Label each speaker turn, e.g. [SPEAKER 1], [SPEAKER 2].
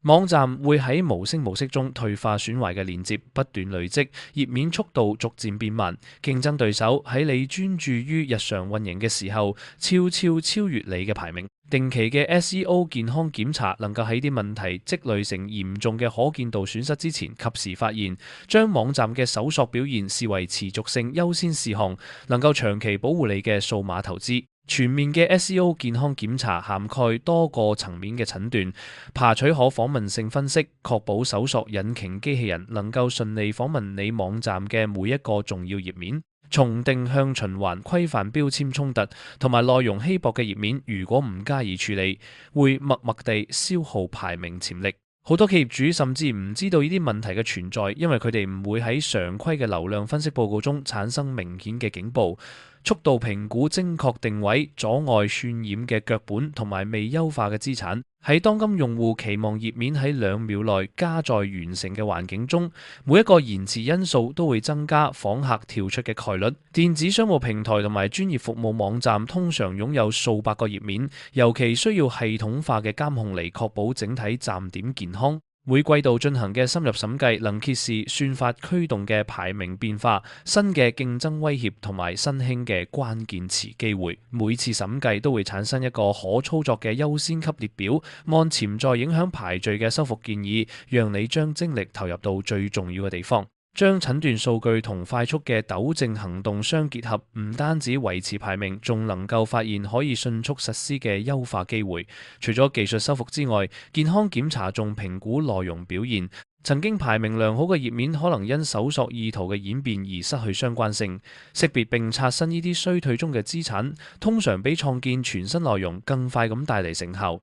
[SPEAKER 1] 網站會喺無聲無息中退化損壞嘅鏈接，不斷累積，頁面速度逐漸變慢。競爭對手喺你專注於日常運營嘅時候，悄悄超越你嘅排名。定期嘅 SEO 健康檢查能夠喺啲問題積累成嚴重嘅可見度損失之前及時發現，將網站嘅搜索表現視為持續性優先事項，能夠長期保護你嘅數碼投資。全面嘅 SEO 健康檢查涵蓋多個層面嘅診斷，爬取可訪問性分析，確保搜索引擎機器人能夠順利訪問你網站嘅每一個重要頁面。從定向循環、規範標籤衝突同埋內容稀薄嘅頁面，如果唔加以處理，會默默地消耗排名潛力。好多企業主甚至唔知道呢啲問題嘅存在，因為佢哋唔會喺常規嘅流量分析報告中產生明顯嘅警報。速度評估、精確定位、阻礙渲染嘅腳本同埋未優化嘅資產，喺當今用戶期望頁面喺2秒內加載完成嘅環境中，每一個延遲因素都會增加訪客跳出嘅概率。電子商務平台同埋專業服務網站通常擁有數百個頁面，尤其需要系統化嘅監控嚟確保整體站點健康。每季度進行嘅深入審計能揭示算法驅動嘅排名變化、新嘅競爭威脅同埋新興嘅關鍵詞機會。每次審計都會產生一個可操作嘅優先級列表，按潛在影響排序嘅修復建議，讓你將精力投入到最重要嘅地方。將診斷數據同快速嘅糾正行動相結合，唔單止維持排名，仲能夠發現可以迅速實施嘅優化機會。除咗技術修復之外，健康檢查仲評估內容表現。曾經排名良好嘅頁面，可能因搜索意圖嘅演變而失去相關性。識別並刷新呢啲衰退中嘅資產，通常比創建全新內容更快咁帶嚟成效。